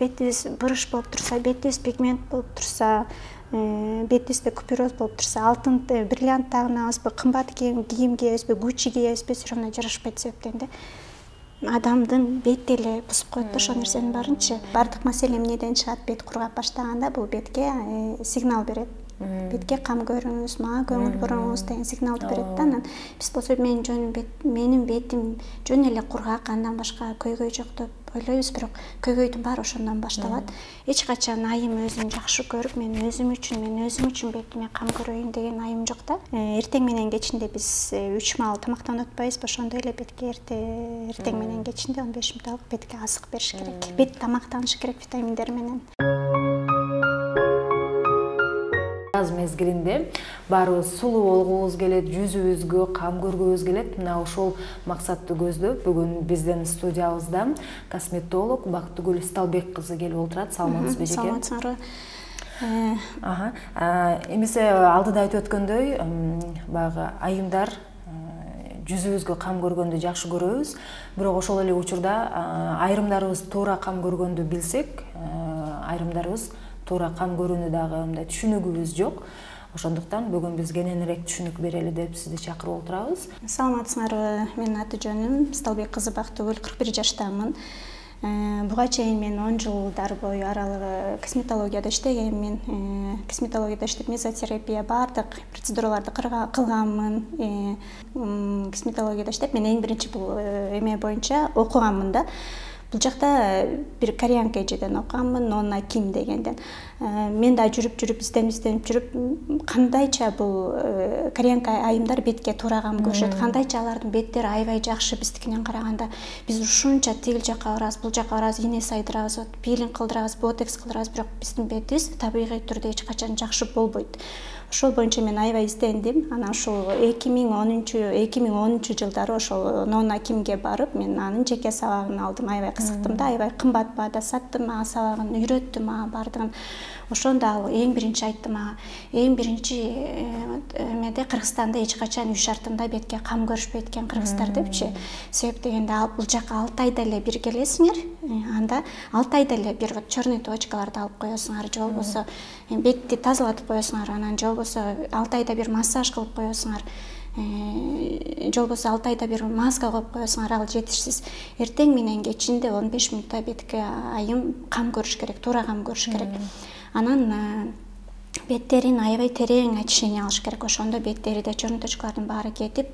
бетибиз бурыш болуп турса, бетибиз пигмент болуп турса, бетибизде купюроз болуп турса, алтын бриллиант тагынабызбы, кымбат кийим кийебизби, Gucci кийебизби, все равно жарашпайт себептен да. Адамдын бети эле бузуп коет да ошол нерсенин баарынчы. Бардык маселе эмнеден чыгат? Бет кургап баштаганда бул бетке сигнал берет. Бетке кам көрүңүз, мага көңүл буруңуз деген сигналды берет да. Анан биз болсо менин бетим жөн эле кургак, андан башка көйгөй жок деп ойлойбуз, бирок көйгөйдүн баары ошондон башталат. Эч качан айым өзүн жакшы көрүп, мен өзүм үчүн бетиме кам көрөйүн деген айым жок да. Эртең менен кечинде биз 3 маал тамактанып атпайбызбы? Ошондой эле бетке эртең менен кечинде 15 минут алып бетке азык бериш керек. Бет тамактанышы керек витаминдер менен. Жаз мезгилинде баарыбыз сулуу болгубуз келет, жүзүбүзгө кам көргүбүз келет. Мына ошол максатты көздөп бүгүн биздин студиябызда косметолог Бактыгүл Сталбек кызы келип отурат. Саламатсызбы эжеке? Саламатсыңарбы? Эмесе алдыда айтып өткөндөй, баягы айымдар жүзүбүзгө кам көргөндү жакшы көрөбүз, бирок ошол эле учурда айрымдарыбыз туура кам көргөндү билсек, айрымдарыбыз туура кам көрүүнү дагы мындай түшүнүгүбүз жок. Ошондуктан бүгүн биз кененирээк түшүнүк берели деп сизди чакырып отурабыз. Саламатсыңарбы? Менин аты жөнүм Сталбек кызы Бактыгүл, 41 жаштамын. Буга чейин мен 10 жылдар бою аралыгы косметологияда иштегенмин. Косметологияда иштеп мезотерапия бардык процедураларды кылганмын. Косметологияда иштеп мен эң биринчи бул эме боюнча окуганмын да. Бул жакта бир кореянка эжеден окуганмын, Нона Ким дегенден. Мен да жүрүп изденип жүрүп, кандайча бул кореянка айымдар бетке туура кам көрүшөт, кандайча алардын беттери аябай жакшы биздикинен караганда. Биз ушунча тигил жакка барабыз, бул жакка барабыз, ийне сайдырабыз, пилинг кылдырабыз, ботекс кылдырабыз, бирок биздин бетибиз табигый түрдө эч качан жакшы болбойт. Ошол боюнча мен аябай издендим. Анан ошол 2010 жылдары ошол Нона Кимге барып, мен анын жеке сабагын алдым. Аябай кызыктым да, аябай кымбат баада саттым ага сабагын, үйрөттү мага бардыгын. Ошондо ал эң биринчи айтты мага, эң биринчи эмеде Кыргызстанда эч качан үй шартында бетке кам көрүшпөйт экен кыргыздар депчи. Себеп дегенде бул жака 6 айда эле бир келесиңер, анда 6 айда эле бир черный точкаларды алып коесуңар, же болбосо бетти тазалатып коесуңар, анан же болбосо 6 айда бир массаж кылып коесуңар. Же болбосо 6 айда бир маска коюп коесуңар, ал жетишсиз. Эртең менен кечинде 15 минутта бетке айым кам көрүш керек, туура кам көрүш керек. Анан беттерин аябай терең очищение алыш керек. Ошондо беттериде черный точкалардын баары кетип,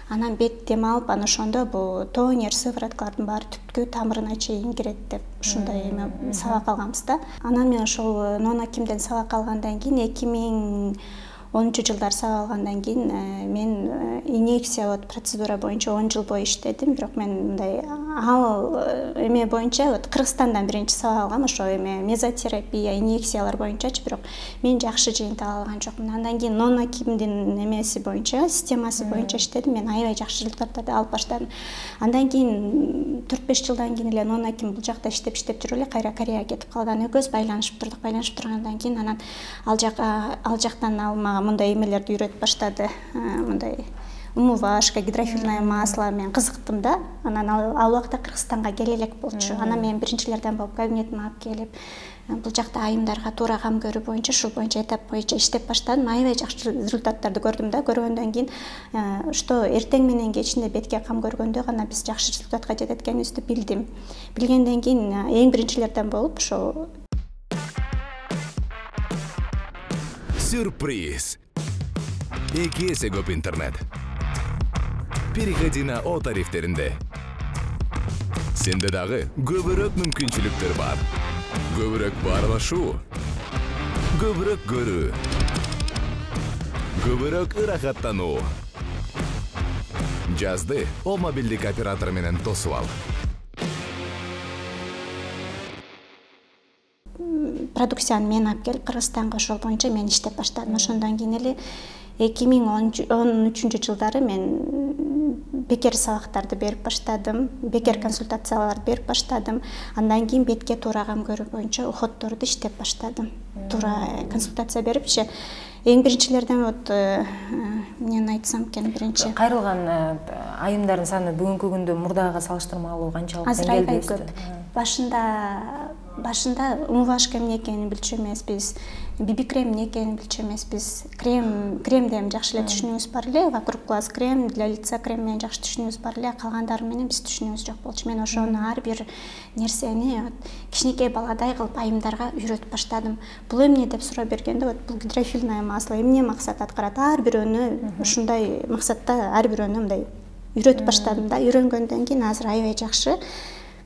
анан бет дем алып, анан ошондо бул тонер, сывороткалардын баары түпкү тамырына чейин кирет деп ушундай эме сабак алганбыз да. Анан мен ошол Нона Кимден сабак алгандан кийин 2010 жылдар сабак алгандан кийин мен инъекция процедура боюнча 10 жыл бою иштедим, бирок мен мындай ал эме боюнча Кыргызстандан биринчи сабак алгам, ошо эме мезотерапия, инъекциялар боюнчачы, бирок мен жакшы жыйынтык алган жокмун. Андан кийин Нона Кимдин эмеси боюнча, системасы боюнча иштедим, мен аябай жакшы результаттарды алып баштадым. Андан кийин 4-5 жылдан кийин эле Нона Ким бул жакта иштеп жүрүп эле кайра Кореяга кетип калган. Экөөбүз байланышып тургандан кийин анан ал жактан ал мага мындай эмелерди үйрөтүп баштады. Мындай умывашка, гидрофильное масло, мен кызыктым да. Анан ал убакта Кыргызстанга келе элек болчу. Анан мен биринчилерден болуп кабинетиме алып келип, бул жакта айымдарга туура кам көрүү боюнча, ушул боюнча этап боюнча иштеп баштадым. Аябай жакшы результаттарды көрдүм да. Көргөндөн кийин что эртең менен кечинде бетке кам көргөндө гана биз жакшы результатка жетет экенибизди билдим. Билгенден кийин эң биринчилерден болуп ошо сюрприз. 2 эсе көп интернет. Переходи на О тарифтеринде. Сенде дагы көбүрөөк мүмкүнчүлүктөр бар. Көбүрөөк баарлашуу, көбүрөөк көрүү, көбүрөөк ырахаттануу. Жазды О мобилдик оператор менен тосуп ал. Продукцияны мен алып келип Кыргызстанга ошол боюнча мен иштеп баштадым. Ошондон кийин эле 2013 жылдары мен бекер сабактарды берип баштадым, бекер консультацияларды берип баштадым. Андан кийин бетке туура кам көрүү боюнча уходдорду иштеп баштадым. Туура консультация берипчи. Эң биринчилерден эмнени айтсам экен, биринчи кайрылган айымдардын саны бүгүнкү күндө мурдага салыштырмалуу канчалык азыр аябай көп. Башында башында умывашка эмне экенин билчү эмеспиз, биби крем эмне экенин билчү эмеспиз. Кремди эми жакшы эле түшүнүүбүз бар эле, вокруг глаз крем, для лица крем менен жакшы түшүнүүбүз бар эле, калгандары менен биз түшүнүүбүз жок болчу. Мен ошону ар бир нерсени кичинекей баладай кылып айымдарга үйрөтүп баштадым. Бул эмне деп суроо бергенде, бул гидрофильное масло эмне максат аткарат? Ар бирөөнү ушундай максатта ар бирөөнү мындай үйрөтүп баштадым да. Үйрөнгөндөн кийин азыр аябай жакшы.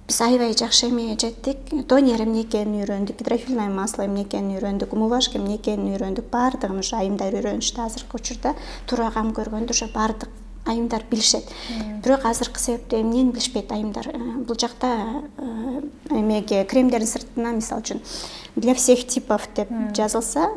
Биз аябай жакшы эмеге жеттик. Тонер эмне экенин үйрөндүк, гидрофильное масло эмне экенин үйрөндүк, умывашка эмне экенин үйрөндүк. Баардыгын ушу айымдар үйрөнүштү. Азыркы учурда туура кам көргөндө ушу баардык айымдар билишет. Бирок азыркы себептен эмнени билишпейт айымдар? Бул жакта эмеге кремдердин сыртына мисалы үчүн для всех типов деп жазылса,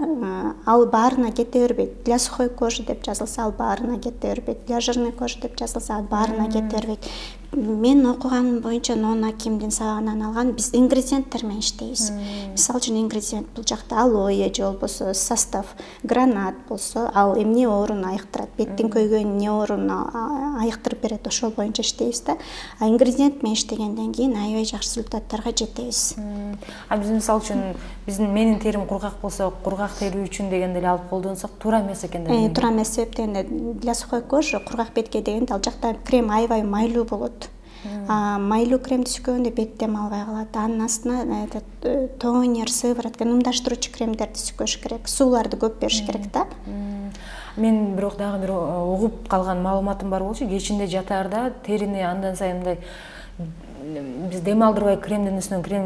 ал баарына кете бербейт. Для сухой кожи деп жазылса, ал баарына кете бербейт. Для жирной кожи деп жазылса, ал баарына кете бербейт. Мен окуганым боюнча Нона Кимдин сабагынан алган, биз ингредиенттер менен иштейбиз. Мисалы үчүн ингредиент бул жакта алоэ же болбосо состав гранат болсо, ал эмне оорун айыктырат, беттин көйгөйүн эмне оорун айыктырып берет, ошол боюнча иштейбиз да. А ингредиент менен иштегенден кийин аябай жакшы результаттарга жетебиз. А биз мисалы үчүн менин терим кургак болсо, кургак тери үчүн дегенде эле алып колдонсок туура эмес экен да. Туура эмес себептен для сухой кожи кургак бетке дегенде ал жакта крем аябай майлуу болот. Майлуу кремди сүккөнгөндө бет дем албай калат. Анын астына тонер, сыворотка, ымдаштыруучу кремдерди сүкөш керек. Сууларды көп бериш керек да. Мен бирок дагы бир угуп калган маалыматым бар болчу. Кечинде жатаарда терини андан сайын мындай биз дем алдырбай кремдин үстүнөн крем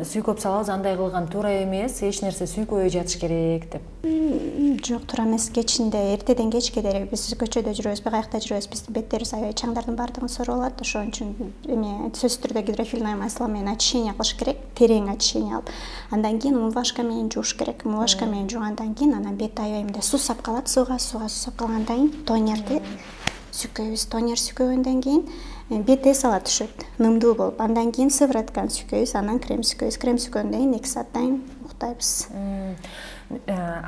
сүйкөп салабыз, андай кылган туура эмес, эч нерсе сүйкөбөй жатыш керек деп. Жок, туура эмес. Кечинде, эртеден кечке деле биз көчөдө жүрөбүз, каякта жүрөбүз, биздин беттерибиз аябай чаңдардын баардыгын соруп алат. Ошон үчүн сөзсүз түрдө гидрофильное масло менен очищение кылыш керек, терең очищение алып. Андан кийин умывашка менен жууш керек. Умывашка менен жуугандан кийин анан бет аябай мындай суусап калат, сууга суусап калгандан кийин тонерди сүкөбүз. Тонер сүкөгөндөн кийин бет эс ала түшөт, нымдуу болуп. Андан кийин сыворотканы сүкөбүз, анан крем сүкөбүз. Крем сүккөндөн кийин 2 сааттан кийин уктайбыз.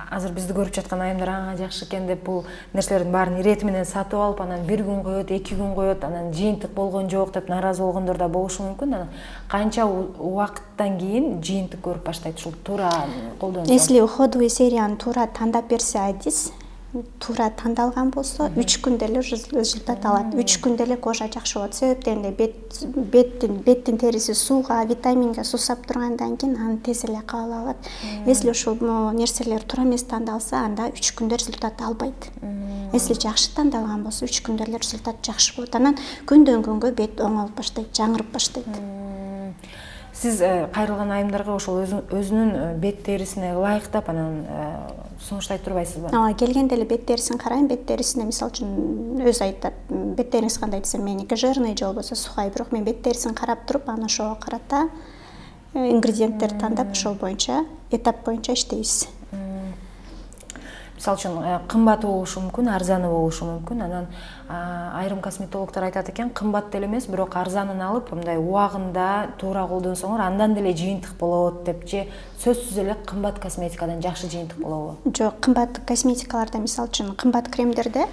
Азыр бизди көрүп жаткан айымдар жакшы экен деп бул нерселердин баарын ирети менен сатып алып, анан 1 күн коет, 2 күн коет, анан жыйынтык болгон жок деп наразы болгондор да болушу мүмкүн. Анан канча убакыттан кийин жыйынтык көрүп баштайт ушул туура колдонсо? Если уходовый серияны туура тандап берсе адис, туура тандалган болсо 3 күндө эле результат алат. 3 күндө эле кожа жакшы болот. Себептен беттин териси сууга, витаминге суусап тургандан кийин аны тез эле кабыл алат. Если ушул нерселер туура эмес тандалса, анда 3 күндө результат албайт. Если жакшы тандалган болсо 3 күндө эле результат жакшы болот. Анан күндөн күнгө бет оңолуп баштайт, жаңырып баштайт. Сиз кайрылган айымдарга ошол өзүнүн бет терисине ылайыктап анан сунуштайт турбайсызбы? Келгенде эле бет терисин карайм, бет терисине мисалы үчүн өзү айтат, бет териңиз кандай десем, меники жирный же болбосо сухой, бирок мен бет терисин карап туруп, аны ошого карата ингредиенттерди тандап, ошол боюнча, этап боюнча иштейбиз. Мисалы үчүн кымбат болушу мүмкүн, арзаны болушу мүмкүн. Анан айрым косметологдор айтат экен, кымбат деле эмес, бирок арзанын алып, мындай убагында туура колдонсоңор, андан деле жыйынтык болот деп, же сөзсүз эле кымбат косметикадан жакшы жыйынтык болобу? Жок, кымбат косметикаларда мисалы үчүн кымбат кремдерде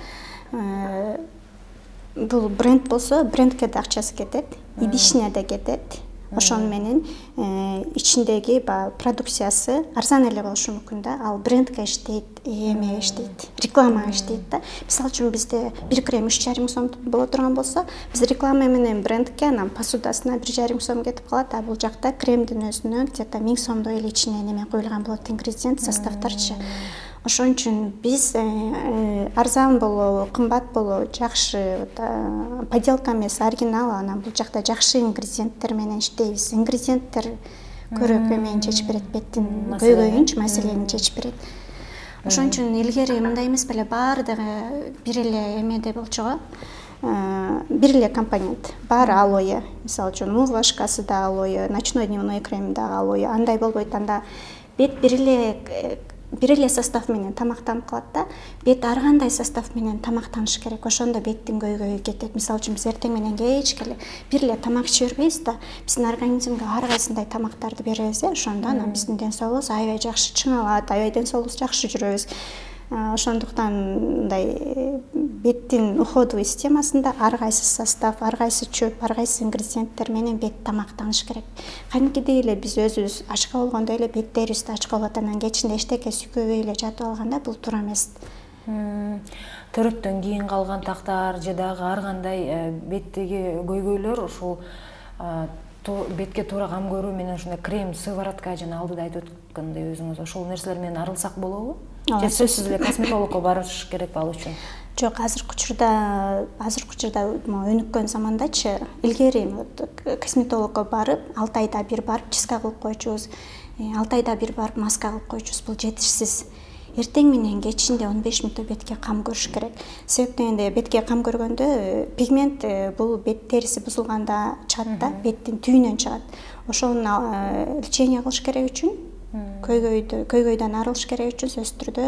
бул бренд болсо, брендке да акчасы кетет, идишине да кетет. Ошон менен ичиндеги продукциясы арзан эле болушу мүмкүн да, ал брендке иштейт, эмеге иштейт, рекламага иштейт да. Мисалы үчүн бизде бир крем 3,5 сом боло турган болсо, биз реклама менен брендке анан посудасына 1,5 сом кетип калат, а бул жакта кремдин өзүнө где-то 1000 сомдой эле ичине неме коюлган болот, ингредиент, составдарчы. Ошон үчүн биз арзан болобу, кымбат болобу, жакшы поделка эмес, оригинал, анан бул жакта жакшы ингредиенттер менен иштейбиз. Ингредиенттер көрөк эмени чечип берет, беттин көйгөйүнчү маселени чечип берет. Ошон үчүн илгери мындай эмес беле, баардыгы бир эле эмеде болчу го. Бир эле компонент, баары алоэ. Мисалы үчүн умывашкасы да алоэ, ночной дневной крем да алоэ. Андай болбойт, анда бет бир эле состав менен тамактанып калат да. Бет ар кандай состав менен тамактаныш керек. Ошондо беттин көйгөйү кетет. Мисалы үчүн биз эртең менен кечке эле бир эле тамак иче бербейбиз да. Биздин организмге ар кайсындай тамактарды беребиз, ошондо анан биздин ден соолугубуз аябай жакшы чыңалат, аябай ден соолугубуз жакшы жүрөбүз. Ошондуктан мындай беттин уходовый системасында ар кайсы состав, ар кайсы чөп, ар кайсы ингредиенттер менен бет тамактаныш керек. Кадимкидей эле биз өзүбүз ачка болгондой эле бет терибизди ачка болот, анан кечинде эчтеке сүйкөбөй эле жатып алганда бул туура эмес. Төрөттөн кийин калган тактар же дагы ар кандай беттеги көйгөйлөр ушул бетке туура кам көрүү менен ушундай крем, сыворотка жана алдыда айтып өткөндөй өзүңүз ошол нерселер менен арылсак болобу? Же сөзсүз эле косметологко барыш керек ал үчүн? Жок, азыркы учурда өнүккөн замандачы илгери косметологко барып, 6 айда бир барып чистка кылып койчубуз, 6 айда бир барып маска кылып койчубуз. Бул жетишсиз. Эртең менен кечинде 15 мүнөттө бетке кам көрүш керек. Себеп дегенде бетке кам көргөндө пигмент бул бет териси бузулганда чыгат да, беттин түбүнөн чыгат. Ошону лечение кылыш керек үчүн, көйгөйдөн арылыш керек үчүн сөзсүз түрдө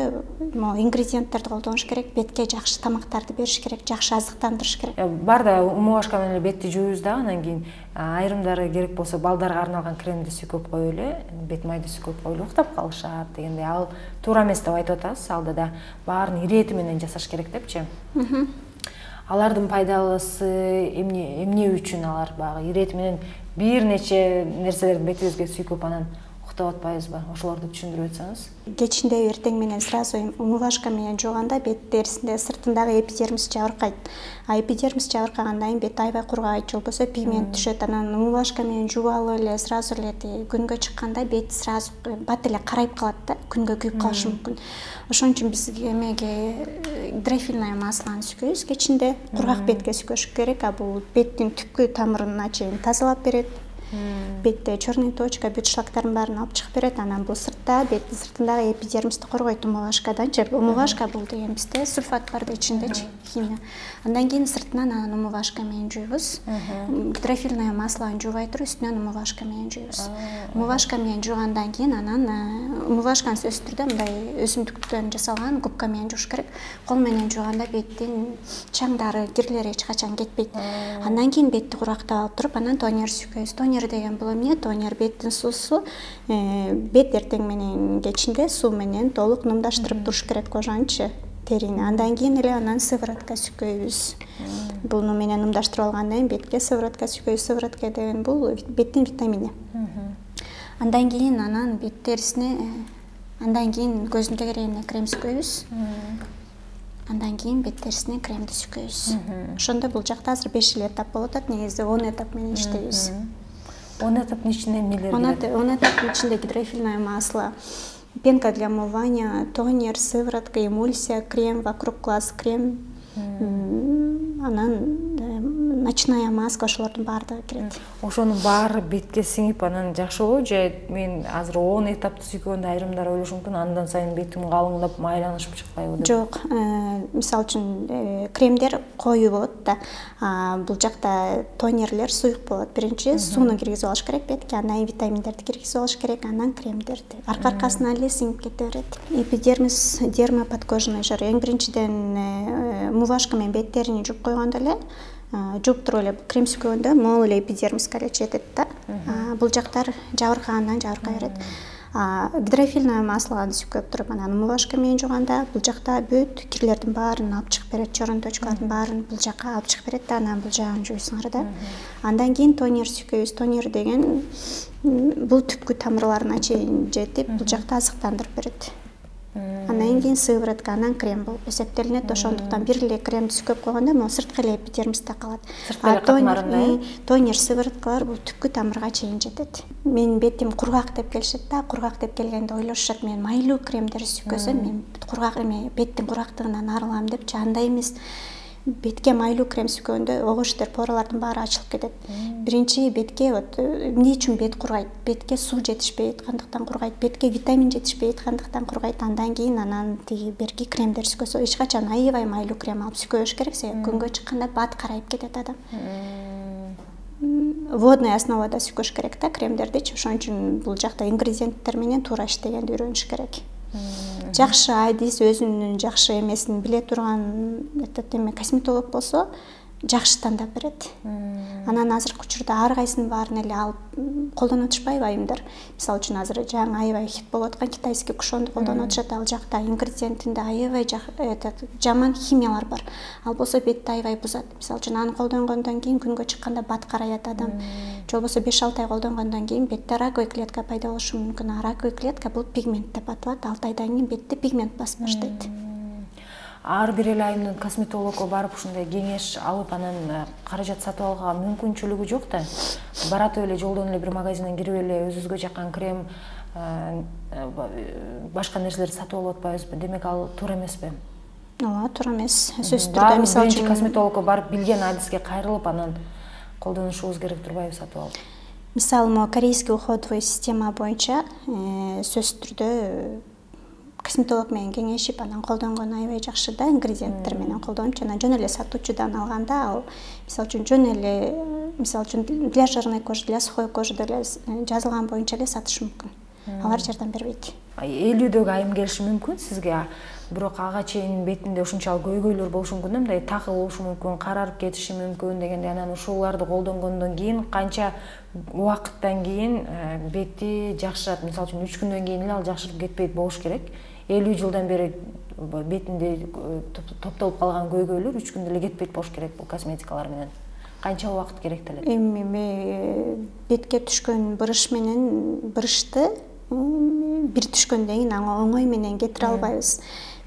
ингредиенттерди колдонуш керек, бетке жакшы тамактарды бериш керек, жакшы азыктандырыш керек. Бар да умывашка менен бетти жуубуз да, анан кийин айрымдары керек болсо балдарга арналган кремди сүйкөп коюп эле, бет майды сүйкөп коюп эле уктап калышат дегенде, ал туура эмес деп айтып атасыз. Алдыда баарын ирети менен жасаш керек депчи. Алардын пайдалысы эмне үчүн алар баягы ирети менен бир нече нерселерди бетибизге сүйкөп анан уктап атпайбызбы? Ошолорду түшүндүрүп айтсаңыз. Кечинде эртең менен сразу умывашка менен жууганда бет терисинде сыртындагы эпидермис жабыркайт. А эпидермис жабыркагандан кийин бет аябай кургайт, же болбосо пигмент түшөт. Анан умывашка менен жууп алып эле сразу эле күнгө чыкканда бет сразу бат эле карайып калат да, күнгө күйүп калышы мүмкүн. Ошон үчүн биз эмеге гидрофильное маслону сүйкөйбүз кечинде. Кургак бетке сүйкөш керек, а бул беттин түпкү тамырына чейин тазалап берет. Бетте черный точка, бет шлактарын баарын алып чыгып берет. Анан бул сыртта беттин сыртындагы эпидермисти коргойт умывашкаданчы. Умывашка бул деген бизде сульфат бар да ичиндечи, химия. Андан кийин сыртынан анан умывашка менен жуйбуз. Гидрофильное маслону жуубай туруп үстүнөн умывашка менен жуйбуз. Умывашка менен жуугандан кийин анан умывашканы сөзсүз түрдө мындай өсүмдүктөн жасалган губка менен жууш керек. Кол менен жууганда беттин чаңдары, кирлери эч качан кетпейт. Андан кийин бетти курактап алып туруп анан тонер сүйкөйбүз. Тонер деген бул эмне? Тонер беттин суусу, бет эртең менен кечинде суу менен толук нумдаштырып туруш керек кожанчы, терини. Андан кийин эле анан сыворотка сүйкөйбүз. Буну менен нумдаштырып алгандан кийин бетке сыворотка сүйкөйбүз. Сыворотка деген бул беттин витамини. Андан кийин анан бет терисине, андан кийин көздүн тегерегине крем сүйкөйбүз. Андан кийин бет терисине кремди сүйкөйбүз. Ошондо бул жакта азыр 5 этап болуп атат, негизи 10 этап менен иштейбиз. 10 этаптын ичинде эмнелер кирет? 10 этаптын ичинде гидрофильное масло, пенка для умывания, тонер, сыворотка, эмульсия, крем вокруг глаз, крем, анан ночная маска, ошолордун баардыгы кирет. Ошонун баары бетке сиңип анан жакшы болобу же мен азыр 10 этапты сүйкөгөндө айрымдар ойлошу мүмкүн, андан сайын бетим калыңдап майланышып чыкпайбы деп? Жок, мисалы үчүн кремдер коюу болот да, бул жакта тонерлер суюк болот. Биринчи сууну киргизип алыш керек бетке, андан кийин витаминдерди киргизип алыш керек, анан кремдерди. Арка-аркасынан эле сиңип кете берет. Эпидермис, дермоподкожный жар. Эң биринчиден умывашка менен бет терини жууп койгондо эле, жууп туруп эле крем сүйкөгөндө могул эле эпидермиска эле жетет да. Бул жактар жабыркагандан жабыркай берет. Гидрофильное маслону сүйкөп туруп анан умывашка менен жууганда бул жакта бүт кирлердин баарын алып чыгып берет, черный точкалардын баарын бул жакка алып чыгып берет да, анан бул жагын жуйсуңар да. Андан кийин тонер сүйкөйбүз. Тонер деген бул түпкү тамырларына чейин жетип, бул жакта азыктандырып берет. Андан кийин сыворотка, анан крем болуп эсептелинет. Ошондуктан бир эле кремди сүйкөп койгондо могу сырткы эле эпидермисте калат. Тонер, сывороткалар бул түпкү тамырга чейин жетет. Менин бетим кургак деп келишет да, кургак деп келгенде ойлошушат мен майлуу кремдерди сүйкөсөм, мен кургак беттин кургактыгынан арылам депчи. Андай эмес. Бетке майлуу крем сүйкөгөндө огуштер, поралардын баары ачылып кетет. Биринчи бетке эмне үчүн бет кургайт? Бетке суу жетишпей аткандыктан кургайт, бетке витамин жетишпей аткандыктан кургайт. Андан кийин анан тиги берки кремдер сүйкөсө эч качан аябай майлуу крем алып сүйкөбөш керек, себеби күнгө чыкканда бат карайып кетет адам. Водный основада сүйкөш керек да кремдердичи. Ошон үчүн бул жакта ингредиенттер менен туура иштегенди үйрөнүш керек. Жакшы адис, өзүнүн жакшы эмесин биле турган косметолог болсо, жакшы тандап берет. Анан азыркы учурда ар кайсынын баарын эле алып колдонуп атышпайбы айымдар. Мисалы үчүн азыр жаңы аябай хит болуп аткан китайский кушонду колдонуп атышат. Ал жакта ингредиентинде аябай жаман химиялар бар. Ал болсо бетти аябай бузат. Мисалы үчүн аны колдонгондон кийин күнгө чыкканда бат караят адам. Же болбосо 5-6 ай колдонгондон кийин бетте раковый клетка пайда болушу мүмкүн. Раковый клетка бул пигмент деп аталат. 6 айдан кийин бетте пигмент басып баштайт. Ар бир эле айымдын косметологко барып ушундай кеңеш алып анан каражат сатып алууга мүмкүнчүлүгү жок да. Барат эле жолдон эле бир магазинден кирип эле өзүбүзгө жаккан крем, башка нерселерди сатып алып атпайбызбы? Демек ал туура эмеспи? Ооба, туура эмес. Сөзсүз түрдө мисалы үчүн косметологко барып билген адиске кайрылып анан колдонушубуз керек турбайбы сатып алып? Мисалы, могу корейский уходовый система боюнча сөзсүз түрдө косметолог менен кеңешип анан колдонгон аябай жакшы да, ингредиенттер менен колдонуп, жана жөн эле сатуучудан алганда ал мисалы үчүн жөн эле для жирной кожи, для сухой кожи деле жазылган боюнча эле сатыш мүмкүн. Алар жардам бербейт. 50-дөгү айым келиши мүмкүн сизге, бирок ага чейин бетинде ушунчалык көйгөйлөр болушу мүмкүн да, мындай такы болушу мүмкүн, карарып кетиши мүмкүн дегенде, анан ушуларды колдонгондон кийин канча убакыттан кийин бети жакшырат? Мисалы үчүн 3 күндөн кийин эле ал жакшырып кетпейт болуш керек. 50 жылдан бери бетинде топтолуп калган көйгөйлөр 3 күндө эле кетпейт болуш керек бул косметикалар менен. Канча убакыт керектелет? Эми бетке түшкөн бырыш менен бырышты бир түшкөндөн кийин аны оңой менен кетире албайбыз.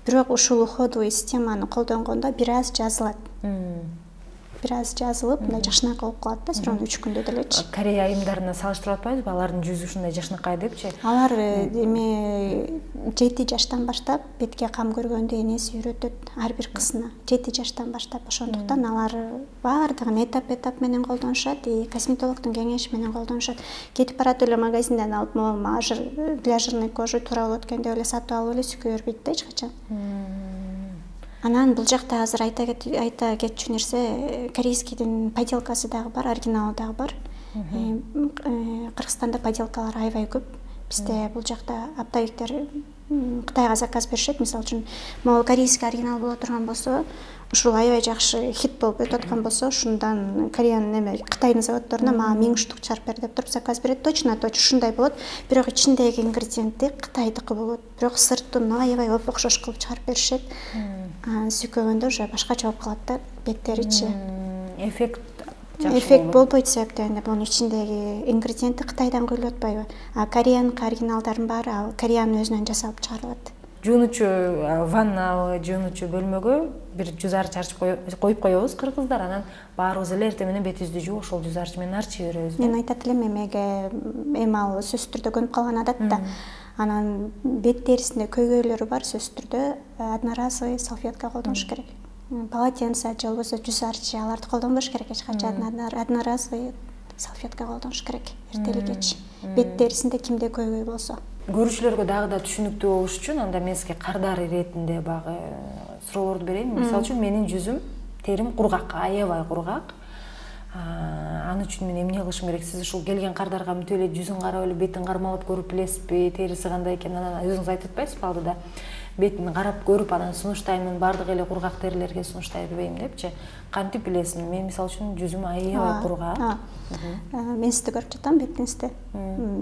Бирок ушул уходовый системаны колдонгондо бир аз жазылат. Бир аз жазылып, мындай жакшынакай болуп калат да, сразу 3 күндө делечи. Корея айымдарына салыштырып атпайбызбы? Алардын жүзү ушундай жакшынакай депчи? Алар эми 7 жаштан баштап бетке кам көргөндү энеси үйрөтөт ар бир кызына. 7 жаштан баштап, ошондуктан алар баардыгын этап менен колдонушат, косметологдун кеңеши менен колдонушат. Кетип барат эле магазинден алып, для жирной кожи туура болот экен деп эле сатып алып эле сүкөй бербейт да эч качан. Анан бул жакта азыр айта кетчү нерсе, корейскийдин поделкасы дагы бар, оригиналы дагы бар. Кыргызстанда поделкалар аябай көп. Бизде бул жакта оптовиктер Кытайга заказ беришет. Мисалы үчүн, могу корейский оригинал боло турган болсо, ушул аябай жакшы хит болуп өтүп аткан болсо, ушундан Кореянын Кытайдын заводдоруна мага 1000 штук чыгарып бер деп туруп заказ берет. Точно ушундай болот. Бирок ичиндеги ингредиенти Кытайдыкы болот. Бирок сыртын аябай окшош кылып чыгарып беришет. Сүйкөгөндө уже башкача болуп калат да беттеричи. Эффект болбойт себептен бунун ичиндеги ингредиенти Кытайдан кыйылып атпайбы? Кореянын оригиналдарын баары ал Кореянын өзүнөн жасалып чыгарылат. Жуунучу ваннабы, жуунучу бөлмөгө бир жүз арчы арчып коюп коебуз кыргыздар, анан баарыбыз эле эртең менен бетибизди жууп ошол жүз арчы менен арчый беребиз. Мен айтат элем, эми ал сөзсүз түрдө көнүп калган адат да. Анан бет терисинде көйгөйлөрү бар, сөзсүз түрдө одноразовый салфетка колдонуш керек. Полотенце же болбосо жүз арчы аларды колдонбош керек эч качан. Одноразовый салфетка колдонуш керек эртели кеч. Бет терисинде кимде көйгөй болсо. Көрүүчүлөргө дагы да түшүнүктүү болуш үчүн анда мен сизге кардары иретинде багы суроолорду берейин. Мисалы үчүн менин жүзүм, терим кургак, аябай кургак. Аны үчүн мен эмне кылышым керек? Сиз ушул келген кардарга мынтип эле жүзүн карап эле бетин кармалап көрүп билесизби? Териси кандай экен? Анан өзүңүз айтып атпайсызбы алдыда? Бетин карап көрүп анан сунуштаймын, бардык эле кургак терилерге сунуштай бербейм депчи. Кантип билесиң? Мен мисалы үчүн жүзүм аябай кургак. Мен сизди көрүп жатам бетиңизди.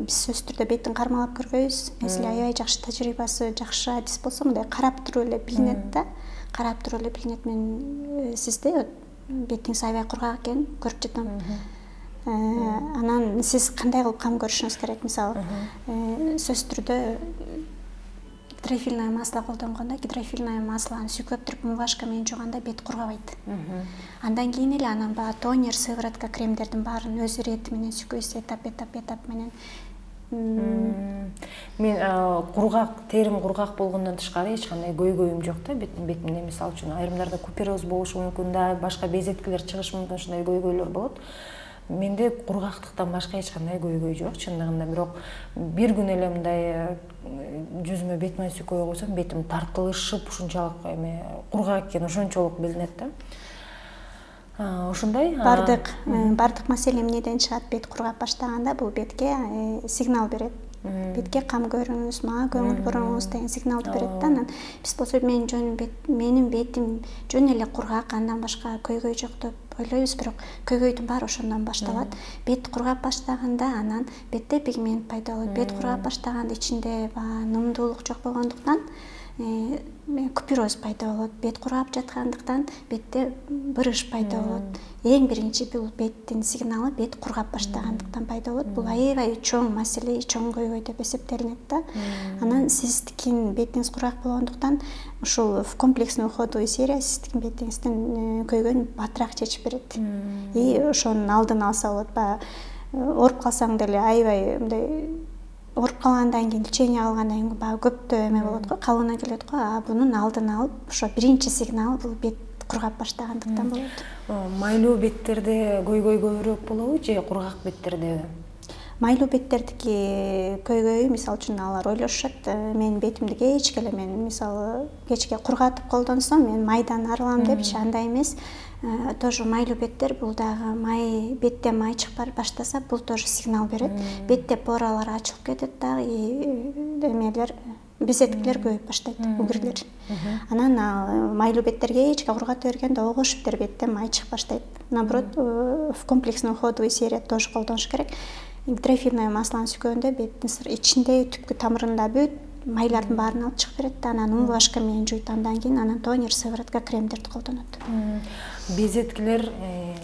Биз сөзсүз түрдө бетин кармалап көрбөйбүз. Эсиле аябай жакшы тажрыйбасы, жакшы адис болсо мындай карап туруп эле билинет да. Карап туруп эле билинет. Мен сизди бетиңиз аябай кургак экенин көрүп жатам. Анан сиз кандай кылып кам көрүшүңүз керек? Мисалы, сөзсүз түрдө гидрофильное масло колдонгондо, гидрофильное маслону сүйкөп туруп мывашка менен жууганда бет кургабайт. Андан кийин эле анан баягы тонер, сыворотка, кремдердин баарын өз ирети менен сүйкөйсүз, этап менен. Мен кургак, терим кургак болгондон тышкары эч кандай көйгөйүм жок да бетимде. Мисалы үчүн айрымдарда купероз болушу мүмкүн да, башка безеткилер чыгышы мүмкүн, ушундай көйгөйлөр болот. Менде кургактыктан башка эч кандай көйгөй жок чындыгында. Бирок бир күн эле мындай жүзүмө бетиме сүйкөй койсом, бетим тартылышып, ушунчалык кургак экени ошончолук билинет да. Ошондой бардык маселе эмнеден чыгат? Бет кургап баштаганда бул бетке сигнал берет. Бетке кам көрүңүз, мага көңүл буруңуз деген сигналды берет да. Анан биз болсо менин бетим жөн эле кургак, андан башка көйгөй жок деп ойлойбуз, бирок көйгөйдүн баары ошондон башталат. Бет кургап баштаганда анан бетте пигмент пайда болот. Бет кургап баштаганда ичинде нымдуулук жок болгондуктан купироз пайда болот. Бет кургап жаткандыктан бетте бырыш пайда болот. Эң биринчи бул беттин сигналы бет кургап баштагандыктан пайда болот. Бул аябай чоң маселе, чоң көйгөй деп эсептелинет да. Анан сиздикин бетиңиз кургак болгондуктан ушул в комплексный уходовый серия сиздикин бетиңиздин көйгөйүн батыраак чечип берет. И ошонун алдын алса болот. Ооруп калсаң деле аябай мындай ооруп калгандан кийин лечение алгандан кийин көптөө эме болот го, калыбына келет го. Бунун алдын алып, ошо биринчи сигнал бул бет кургап баштагандыктан болот. Майлуу беттерде көйгөй көбүрөөк болобу же кургак беттердеби? Майлуу беттердики көйгөйү мисалы үчүн алар ойлошушат, менин бетимди кечке эле мен мисалы кечке кургатып колдонсом, мен майдан арылам депчи, андай эмес. Тоже майлуу беттер бул дагы май, бетте май чыгып баштаса, бул тоже сигнал берет. Бетте поралар ачылып кетет дагы, эмелер, безеткилер көбөйүп баштайт, угирлер. Анан майлуу беттерге кечке кургата бергенде огошуптер бетте май чыгып баштайт. Наоборот, в комплексный уходовый серия тоже колдонуш керек. Гидрофильное маслоны сүйгөндө беттин ичиндеги түпкү тамырында бүт майлардын баарын алып чыгып берет да, анан умывашка менен жуйт, андан кийин анан тонер, сыворотка, кремдерди колдонот. Безеткилер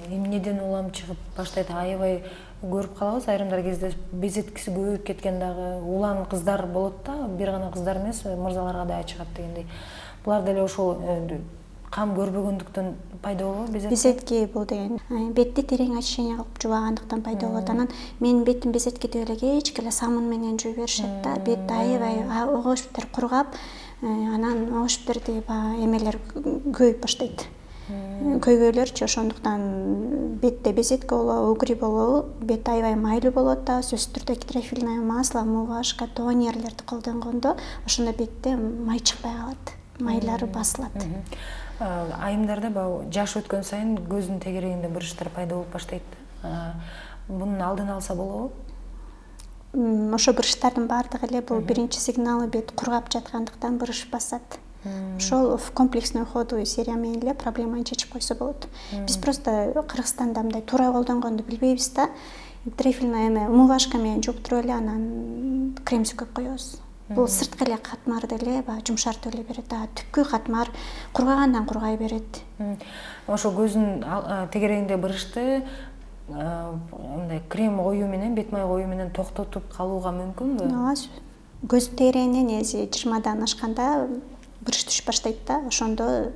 эмнеден улам чыгып баштайт? Аябай көрүп калабыз, айрымдар кезде безеткиси көбөйүп кеткен дагы улан кыздар болот да, бир гана кыздар эмес, мырзаларга да чыгат дегендей. Булар деле ошол кам көрбөгөндүктөн пайда болобу безетки? Безетки бул деген бетти терең очищение кылып жубагандыктан пайда болот. Анан менин бетим безетки деп эле кечке эле самын менен жууп беришет да. Бет аябай огошуптер кургап, анан огошуптерди эмелер көбөйүп баштайт. Көйгөйлөрчү, ошондуктан бетте безетки болобу, угри болобу, бет аябай майлуу болот да. Сөзсүз түрдө гидрофильное масло, умывашка, тонерлерди колдонгондо ошондо бетте май чыкпай калат, майлары басылат. Айымдарда жаш өткөн сайын көздүн тегерегинде бырыштар пайда болуп баштайт. Мунун алдын алса болобу? Ошо бырыштардын баардыгы эле бул биринчи сигналы бет кургап жаткандыктан бырыш басат. Ошол в комплексный уходовый серия менен эле проблеманы чечип койсо болот. Биз просто Кыргызстанда мындай туура колдонгонду билбейбиз да. Гидрофильный эме умывашка менен жууп туруп эле анан крем сүкөп коебуз. Бул сырткы эле катмарды эле жумшартып эле берет. Түпкү катмар кургагандан кургай берет. Ошо көздүн тегерегинде бырышты мындай крем коюу менен, бет май коюу менен токтотуп калууга мүмкүнбү? Көз тегерегине негизи 20-дан ашканда бырыш түшүп баштайт да. Ошондо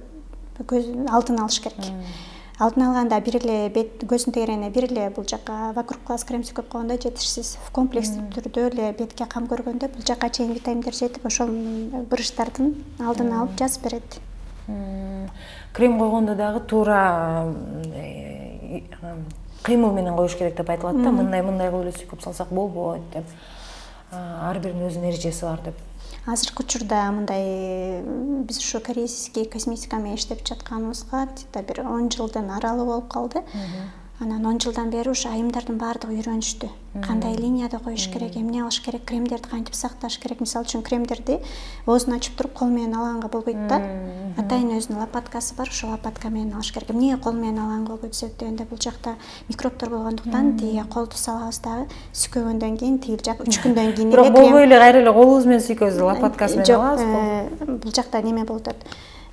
көздүн алдын алыш керек. Алдын алганда бир эле бет көздүн тегерегине бир эле бул жака вокруг глаз крем сүкөп койгондо жетишсиз. В комплекстүү түрдө эле бетке кам көргөндө бул жака чейин витаминдер жетип, ошол бырыштардын алдын алып жазып берет. Крем койгондо дагы туура кыймыл менен коюш керек деп айтылат да. Мындай кылып эле сүкөп салсак болбойт деп. Ар биринин өзүнүн эрежеси бар деп. Азыркы учурда мындай биз ушу корейский косметика менен иштеп жатканыбызга где-то бир 10 жылдын аралы болуп калды. Анан 10 жылдан бери ушу айымдардын баардыгы үйрөнүштү. Кандай линияда коюш керек, эмне алыш керек, кремдерди кантип сакташ керек. Мисалы үчүн кремдерди оозун ачып туруп кол менен алганга болбойт да. Атайын өзүнүн лопаткасы бар, ошол лопатка менен алыш керек. Эмне кол менен алганга болбойт дегенде бул жакта микробтор болгондуктан тиги колду салабыз дагы сүкөгөндөн кийин тиги жак 3 күндөн кийин эле болбой эле кайра эле колубуз менен сүйкөбүз, лопаткасы менен алабыз. Бул жакта неме болуп атат.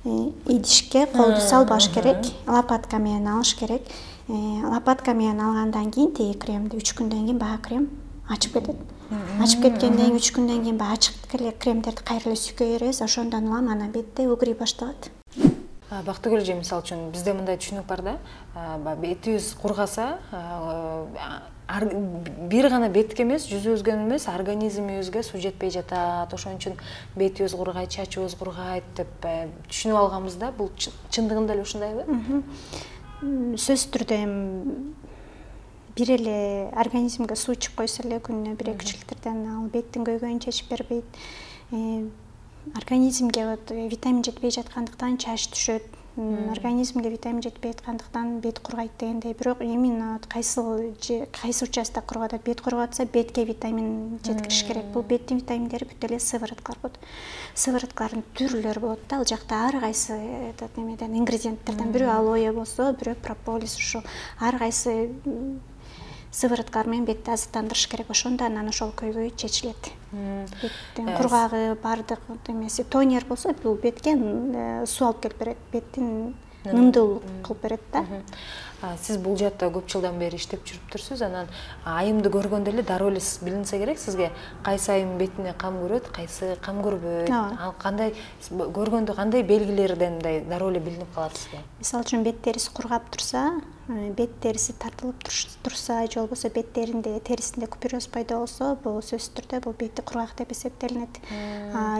Идишке колду салбаш керек, лопатка менен алыш керек. Лопатка менен алгандан кийин тиги кремди 3 күндөн кийин баа крем ачып кетет. Ачып кеткенден кийин 3 күндөн кийин баа ачык эле кремдерди кайра эле сүйкөй беребиз. Ошондон улам анан бетте угри башталат. Бактыгүл эже, мисалы үчүн бизде мындай түшүнүк бар да. Бетибиз кургаса, бир гана бетке эмес, жүзүбүзгө эмес, организмибизге суу жетпей жатат. Ошон үчүн бетибиз кургайт, чачыбыз кургайт деп түшүнүп алганбыз да. Бул чындыгында эле ушундайбы? Сөзсүз түрдө бир эле организмге суу ичип койсо эле күнүнө 1-2 литрден ал беттин көйгөйүн чечип бербейт. Организмге витамин жетпей жаткандыктан чач түшөт, организмге витамин жетпей аткандыктан бет кургайт дегендей. Бирок именно кайсы участок кургап атат, бет кургап атса бетке витамин жеткириш керек. Бул беттин витаминдери бүт эле сывороткалар болот. Сывороткалардын түрлөрү болот да. Ал жакта ар кайсы немеден ингредиенттерден бирөө алоэ болсо, бирөө прополис, ушул ар кайсы сывороткалар менен бетти азыктандырыш керек. Ошондо анан ошол көйгөй чечилет. Беттин кургагы бардык эмеси тонер болсо, бул бетке суу алып келип берет, беттин нымдуулук кылып берет да. Сиз бул жакта көп жылдан бери иштеп жүрүптүрсүз. Анан айымды көргөндө эле дароо эле билинсе керек сизге кайсы айым бетине кам көрөт, кайсы кам көрбөйт. Ал кандай көргөндө кандай белгилерден дароо эле билинип калат сизге? Мисалы үчүн бет териси кургап турса, бет териси тартылып турса, же болбосо бет терисинде купероз пайда болсо, бул сөзсүз түрдө бул бети кургак деп эсептелинет.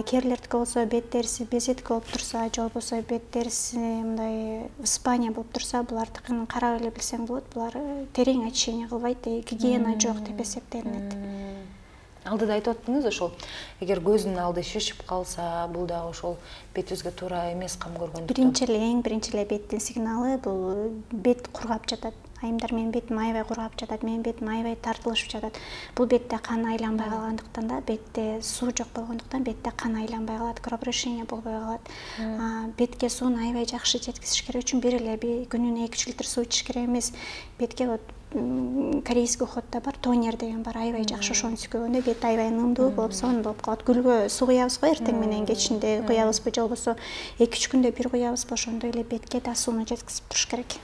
Кээрлердики болсо бет териси безетик болуп турса, же болбосо бет териси мындай Испания болуп турса, булардыкын карап эле билсең болот. Булар терең очищение кылбайт, гигиена жок деп эсептелинет. Алдыда айтып аттыңыз ошол. Эгер көздүн алды шишип калса, бул дагы ошол бетибизге туура эмес кам көргөндүктөн. Эң биринчи эле беттин сигналы бул бет кургап жатат. Айымдар менин бетим аябай кургап жатат, менин бетим аябай тартылышып жатат. Бул бетте кан айланбай калгандыктан да, бетте суу жок болгондуктан бетте кан айланбай калат, кровообращение болбой калат. Бетке сууну аябай жакшы жеткизиш керек үчүн бир эле күнүнө 2-3 литр суу ичиш керек эмес. Бетке вот корейский уходда бар, тонер деген бар, аябай жакшы. Ошону сүйкөгөндө бет аябай нымдуу болуп, сонун болуп калат. Гүлгө суу куябыз го, эртең менен кечинде куябызбы, же болбосо 2-3 күндө бир куябызбы, ошондой эле бетке да сууну жеткизип туруш керек.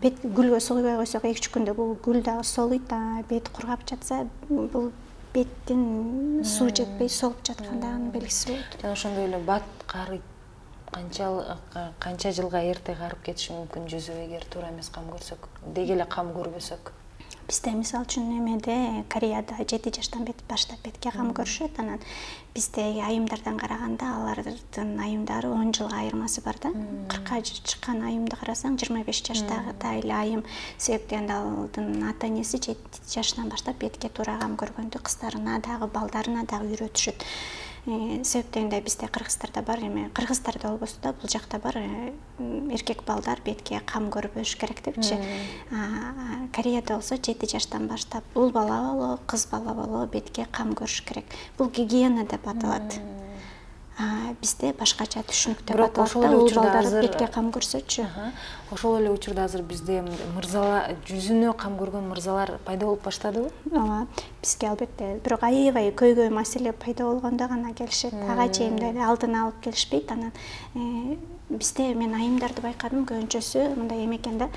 Бет гүлгө суу куйбай койсок 2-3 күндө бул гүл дагы солуйт, бет кургап жатса, бул беттин суу жетпей солуп жаткандыгынын белгиси болот. Жана ошондой эле бат карыйт. Канча жылга эрте карып кетиши мүмкүн жүзү эгер туура эмес кам көрсөк, деги эле кам көрбөсөк? Бизде мисалы үчүн эмеде Кореяда 7 жаштан баштап бетке кам көрүшөт. Анан биздеги айымдардан караганда алардын айымдары 10 жылга айырмасы бар да. 40ка чыккан айымды карасаң 25 жаштагы эле айым, себептен алдын ата энеси 7 жаштан баштап бетке туура кам көргөндү кыздарына дагы балдарына дагы үйрөтүшөт. Себептен бизде кыргыздарда бар, кыргыздарда болбосо да бул жакта бар, эркек балдар бетке кам көрбөш керек депчи. Кореяда болсо 7 жаштан баштап уул бала болобу, кыз бала болобу бетке кам көрүш керек. Бул гигиена деп аталат. Бизде башкача түшүнүк деп аталат да, уул балдар бетке кам көрсөчү. Ошол эле учурда азыр бизде мырзалар, жүзүнө кам көргөн мырзалар пайда болуп баштадыбы? Ооба, бизге албетте, бирок аябай көйгөй маселе пайда болгондо гана келишет. Ага чейин алдын алып келишпейт. Анан бизде мен айымдарды байкадым, көбүнчөсү мындай эме экен да,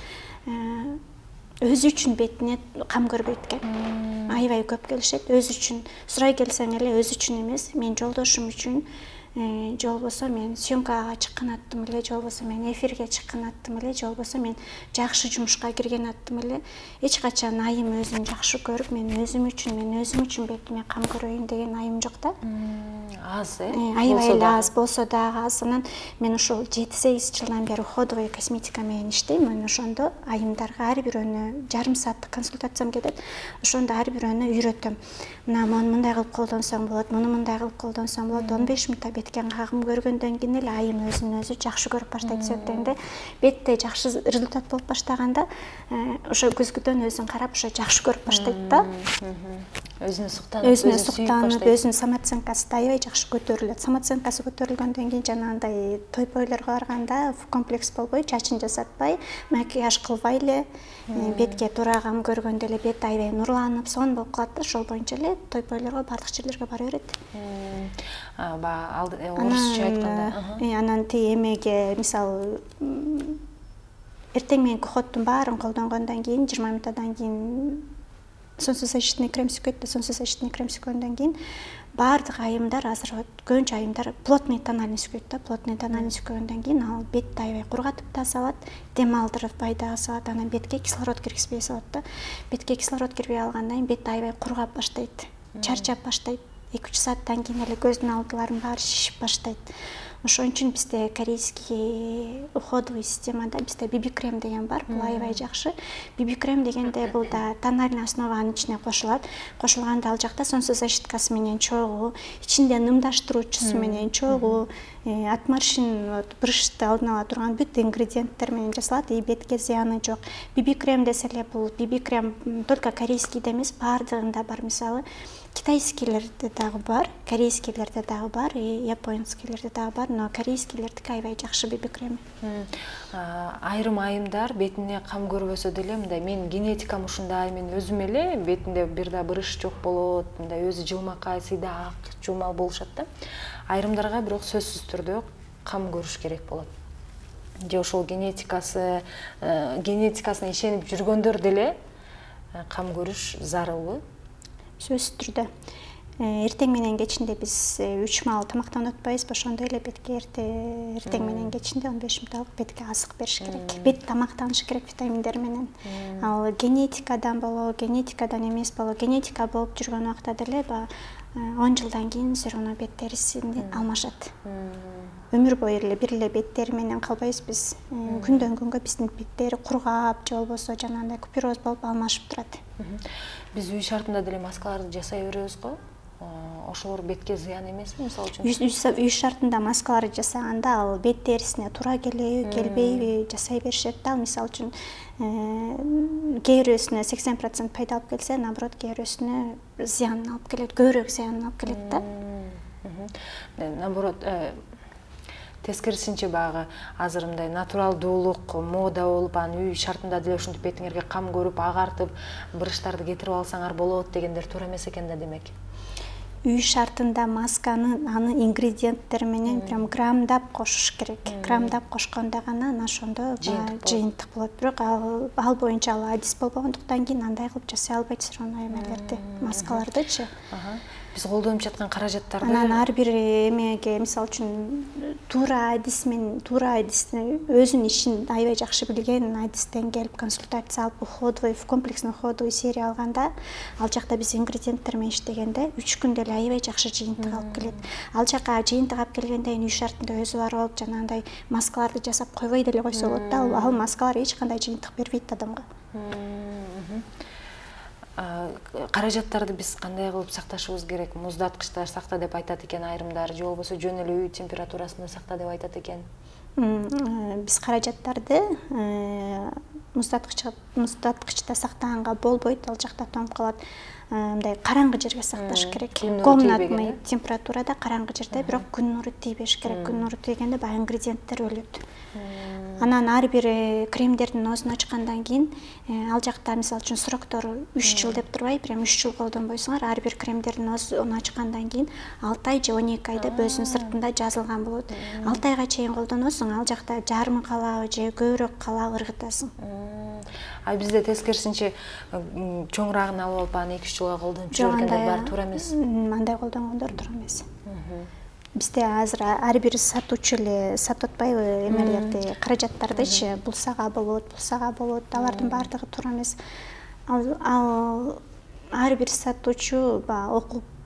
өзү үчүн бетине кам көрбөйт экен. Аябай көп келишет, өзү үчүн. Сурай келсең эле өзү үчүн эмес, мен жолдошум үчүн, же болбосо мен съемкага чыккан аттым эле, же болбосо мен эфирге чыккан аттым эле, же болбосо мен жакшы жумушка кирген аттым эле. Эч качан айым өзүн жакшы көрүп, мен өзүм үчүн бетиме кам көрөйүн деген айым жок да. Аз, аябай эле аз болсо дагы аз. Анан мен ошол 7-8 жылдан бери уходовый косметика менен иштейм. Мен ошондо айымдарга ар бирөөнө жарым сааттык консультациям кетет. Ошондо ар бирөөнө үйрөтөм. Мына мындай кылып колдонсоң болот, муну мындай кылып колдонсоң болот. 15 минутта бетке кам көргөндөн кийин эле айым өзүн өзү жакшы көрүп баштайт. Себептен бетте жакшы результат болуп баштаганда ошо көзгүдөн өзүн карап ошо жакшы көрүп баштайт да. Өзүнө суктанып, өзүнүн самооценкасы аябай жакшы көтөрүлөт. Самооценкасы көтөрүлгөндөн кийин жанагындай той-пойлорго барганда комплекс болбой, чачын жасатпай, макияж кылбай эле, бетке туура кам көргөндө эле бет аябай нурланып, сонун болуп калат да. Ошол боюнча эле той-пойлорго бардык жерлерге бара берет. Орусча айтканда. Анан эмеге мисалы эртең мененки уходдун баарын колдонгондон кийин 20 минуттан кийин солнцезащитный крем сүргөндөн кийин бардык айымдар азыр көбүнчө айымдар плотный тональный сүргөйт да. Плотный тональный сүргөндөн кийин ал бетти аябай кургатып да салат, дем алдырып пайдага салат. Анан бетке кислород киргизбей салат да. Бетке кислород кирбей алгандан кийин бет аябай кургап баштайт, чарчап баштайт. 2-3 сааттан кийин эле көздүн алдыларын баары шишип баштайт. Ошон үчүн бизде корейский уходовый системада бизде биби крем деген бар. Бул аябай жакшы. Биби крем дегенде бул да тональный основанын ичине кошулат. Кошулганда ал жакта солнцезащиткасы менен чогуу, ичинде нымдаштыруучусу менен чогуу, отморщин, брышты алдын ала турган бүт ингредиенттер менен жасалат, и бетке зыяны жок. Биби крем десе эле бул биби крем только корейскийде эмес, баардыгында бар. Мисалы, китайскийлерде дагы бар, корейскийлерде дагы бар, и японскийлерде дагы бар, но корейскийлердики аябай жакшы биби крем. Айрым айымдар бетине кам көрбөсө деле, мындай мен генетикам ушундай, мен өзүм эле бетинде бир да брыш жок болот, мындай өзү жылмакай, сыйдак, жумал болушат да. Айрымдарга бирок сөзсүз түрдө кам көрүш керек болот. Же ошол генетикасына ишенип жүргөндөр деле кам көрүш зарылбы? Сөзсүз түрдө. Эртең менен кечинде биз 3 маал тамактанып атпайбызбы, ошондой эле бетке эртең менен кечинде 15 мүнөт алып бетке азык бериш керек. Бет тамактанышы керек витаминдер менен. Ал генетикадан эмес болобу, генетика болуп жүргөн убакта деле 10 жылдан кийин все равно бет териси алмашат. Өмүр бою эле бир эле бет тери менен калбайбыз биз. Күндөн күнгө биздин бет тери кургап, же болбосо жанагындай купероз болуп алмашып турат. Биз үй шартында деле маскаларды жасай беребиз го. Ошолор бетке зыян эмесби, мисалы үчүн? Үй шартында маскаларды жасаганда ал бет терисине туура келеби, келбейби жасай беришет да. Мисалы үчүн кээ бирөөсүнө 80% пайда алып келсе, наоборот кээ бирөөсүнө зыянын алып келет, көбүрөөк зыянын алып келет да. Наоборот, тескерисинче багы азыр мындай натуралдуулук мода болуп, аны үй шартында деле ушинтип бетиңерге кам көрүп, агартып, брыштарды кетирип алсаңар болот дегендер туура эмес экен да демек. Үй шартында масканы аны ингредиенттер менен прям граммдап кошуш керек. Граммдап кошкондо гана ана ошондо жыйынтык болот. Бирок ал боюнча ал адис болбогондуктан кийин андай кылып жасай албайт все равно эмелерди, маскалардычы. Биз колдонуп жаткан каражаттарды анан ар бир эмеге, мисалы үчүн туура адисмен, өзүнүн ишин аябай жакшы билген адистен келип консультация алып, уходовый, комплексный уходовый серия алганда, ал жакта биз ингредиенттер менен иштегенде 3 күндө эле аябай жакшы жыйынтык алып келет. Ал жака жыйынтык алып келгенден кийин үй шартында өзү бар болуп, жанагындай маскаларды жасап койбой деле койсо болот да. Ал маскалар эч кандай жыйынтык бербейт адамга. Каражаттарды биз кандай кылып сакташыбыз керек? Муздаткычта сакта деп айтат экен айрымдар, же болбосо жөн эле үй температурасында сакта деп айтат экен. Биз каражаттарды муздаткычта сактаганга болбойт, ал жакта тоңуп калат. Мындай караңгы жерге сакташ керек. Комнатный температурада караңгы жерде, бирок күн нуру тийбеш керек. Күн нуру тийгенде баягы ингредиенттер өлөт. Анан ар бир кремдердин оозун ачкандан кийин ал жакта мисалы үчүн сроктору 3 жыл деп турбай, прям 3 жыл колдонбойсуңар. Ар бир кремдердин оозун ачкандан кийин 6 ай же 12 ай деп өзүнүн сыртында жазылган болот. 6 айга чейин колдоносуң, ал жакта жарымы калабы же көбүрөөк калабы ыргытасың. А бизде тескерисинче чоңурагын алып алып аны 2-3 жылга колдонуп жүргөндөр бар, туура эмес. Андай колдонгондор туура эмес. Бизде азыр ар бир сатуучу эле сатып атпайбы эмелерди, каражаттардычы, булсага болот, алардын баардыгы туура эмес. Ал ар бир сатуучу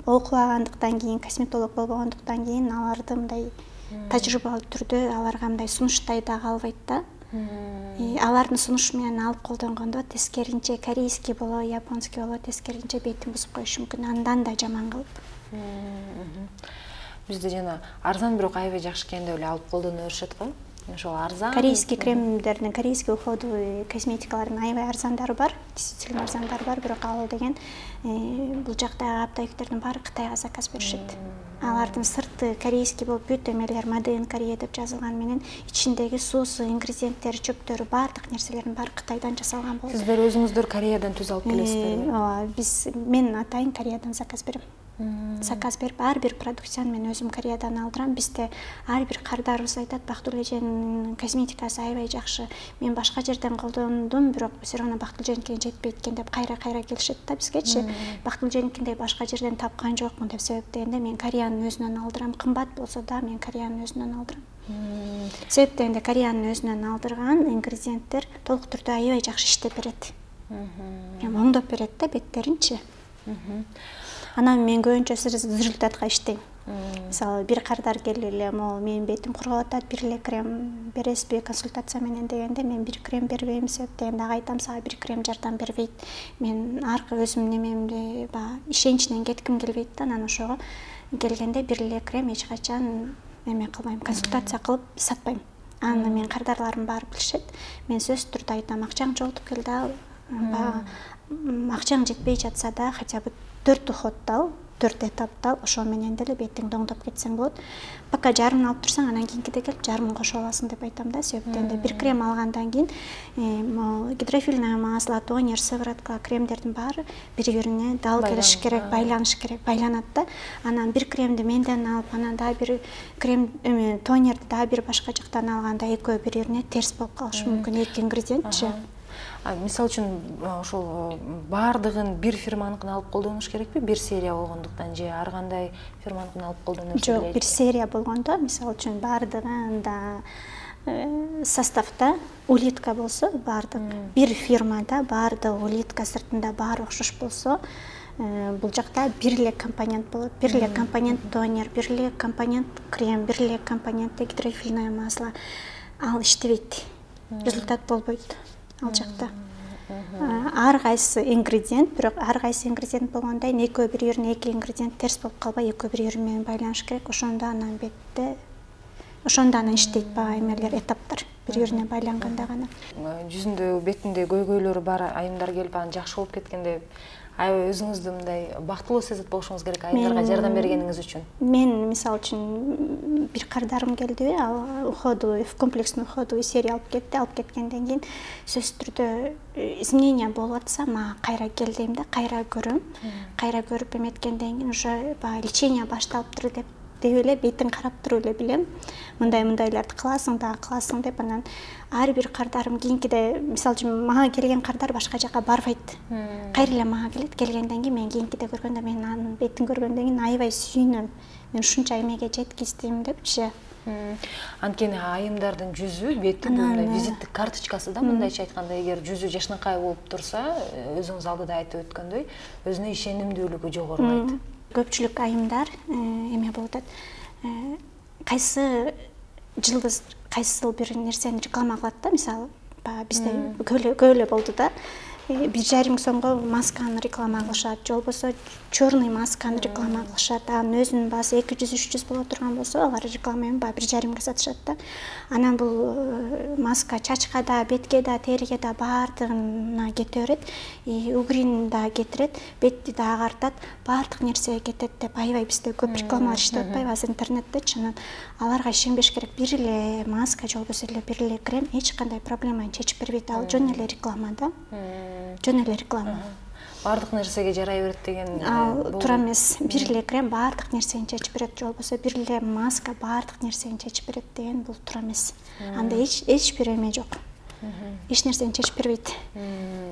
окубагандыктан кийин, косметолог болбогондуктан кийин аларды мындай тажрыйбалуу түрдө аларга мындай сунуштай дагы албайт да. Алардын сунушу менен алып колдонгондо тескеринче корейский болобу, японский болобу, тескеринче бетин бузуп коюшу мүмкүн, андан да жаман кылып. Бизде жана арзан бирок аябай жакшы экен деп эле алып колдоно беришет го. Ошол арзан. Корейский кремдердин, корейский уходовый косметикалардын аябай арзандары бар, действительно арзандары бар, бирок ал деген бул жактагы аптектердин баары Кытайга заказ беришет. Алардын сырты корейский болуп, бүт эмелер Made in Korea деп жазылган менен ичиндеги суусу, ингредиенттери, чөптөрү, баардык нерселердин баары Кытайдан жасалган болот. Сиздер өзүңүздөр Кореядан түз алып келесиздерби? Ооба, мен атайын Кореядан заказ берем. Заказ берип, ар бир продукцияны мен өзүм Кореядан алдырам. Бизде ар бир кардарыбыз айтат, Бактыл эженин косметикасы аябай жакшы. Мен башка жерден колдондум, бирок все равно Бактыл эженики жетпейт экен деп кайра келишет да бизгечи. Бактыл эженикиндей башка жерден тапкан жокмун деп себеп дегенде мен Кореянын өзүнөн алдырам. Кымбат болсо да мен Кореянын өзүнөн алдырам. Себеп дегенде Кореянын өзүнөн алдырган ингредиенттер толук түрдө аябай жакшы иштеп берет. Оңдоп берет да беттеринчи. Анан мен көбүнчө результатка иштейм. Мисалы бир кардар келип эле могу менин бетим кургап атат, бир эле крем бересизби консультация менен дегенде мен бир крем бербейм себеп дегенде ага айтам, сага бир крем жардам бербейт. Мен аркы өзүм немемди ишеничинен кетким келбейт да, анан ошого келгенде бир эле крем эч качан эме кылбайм, консультация кылып сатпайм. Аны мен кардарларым баары билишет. Мен сөзсүз түрдө айтам, акчаң жоготуп келди ал, акчаң жетпей жатса да хотя бы 4 уходду ал, 4 этапты ал, ошо менен деле бетиңди оңдоп кетсең болот. Пока жарымын алып турсаң, анан кийинкиде келип жарымын кошо аласың деп айтам да, себеп дегенде бир крем алгандан кийин гидрофильное масло, тонер, сыворотка, кремдердин баары бири-бирине дал келиш керек, байланыш керек, байланат да. Анан бир кремди менден алып, анан дагы бир крем тонерди дагы бир башка жактан алганда экөө бири-бирине терс болуп калышы мүмкүн, эки ингредиентчи. Мисалы үчүн ошол баардыгын бир фирманыкын алып колдонуш керекпи? Бир серия болгондуктан же ар кандай фирманыкын алып колдонуш керек? Жок, бир серия болгондо, мисалы үчүн баардыгында составда улитка болсо, баардык бир фирмада баардык улитка сыртында баары окшош болсо, бул жакта бир эле компонент болот. Бир эле компонент тонер, бир эле компонент крем, бир эле компонент гидрофильное масло. Ал иштебейт. Результат болбойт ал жакта. Ар кайсы ингредиент, бирок ар кайсы ингредиент болгондо экөө бири-бирине эки ингредиент терс болуп калбай, экөө бири-бири менен байланыш керек. Ошондо анан бетте, ошондо анан иштейт эмелер, этаптар бири-бирине байланганда гана. Жүзүндө, бетинде көйгөйлөр бар айымдар келип анан жакшы болуп кеткенде аябай өзүңүздү мындай бактылуу сезет болушуңуз керек айымдарга жардам бергениңиз үчүн. Мен мисалы үчүн бир кардарым келди, ал уходовый, комплексный уходовый серия алып кетти. Алып кеткенден кийин сөзсүз түрдө изменение болуп атса, мага кайра кел дейм да, кайра көрөм. Кайра көрүп эметкенден кийин уже лечение башталыптыр деп эле бетин карап туруп эле билем. Мындайларды кыласың деп, анан ар бир кардарым кийинкиде, мисалы үчүн мага келген кардар башка жака барбайт. Кайра эле мага келет. Келгенден кийин мен кийинкиде көргөндө, мен анын бетин көргөндөн кийин аябай сүйүнөм. Мен ушунча эмеге жеткиздим депчи. Анткени айымдардын жүзү, бети мындай визиттик карточкасы да, мындайча айтканда, эгер жүзү жашынакай болуп турса, өзүңүз алдыда айтып өткөндөй, өзүнө ишенимдүүлүгү жогорулайт. Көпчүлүк айымдар эме болуп атат. Кайсы жылдыз кайсыл бир нерсени реклама кылат да, мисалы, бизде көп эле болду да. 1,5 сомго масканы реклама кылышат, же болбосо черный масканы реклама кылышат. Анын өзүнүн баасы 200-300 боло турган болсо, алар рекламаны 1,5 сатышат да. Анан бул маска чачка да, бетке да, териге да баардыгына кете берет, угрин да кетирет, бетти да агартат, баардык нерсеге кетет деп аябай бизде көп рекламалар иштеп атпайбы азыр интернеттечи. Анан аларга ишенбеш керек. Бир эле маска же болбосо бир эле крем эч кандай проблеманы чечип бербейт. Ал жөн эле реклама да. Жөн эле реклама. Баардык нерсеге жарай берет деген. Ал туура эмес. Бир эле крем баардык нерсени чечип берет, же болбосо бир эле маска баардык нерсени чечип берет деген бул туура эмес. Анда эч бир эме жок. Эч нерсени чечип бербейт.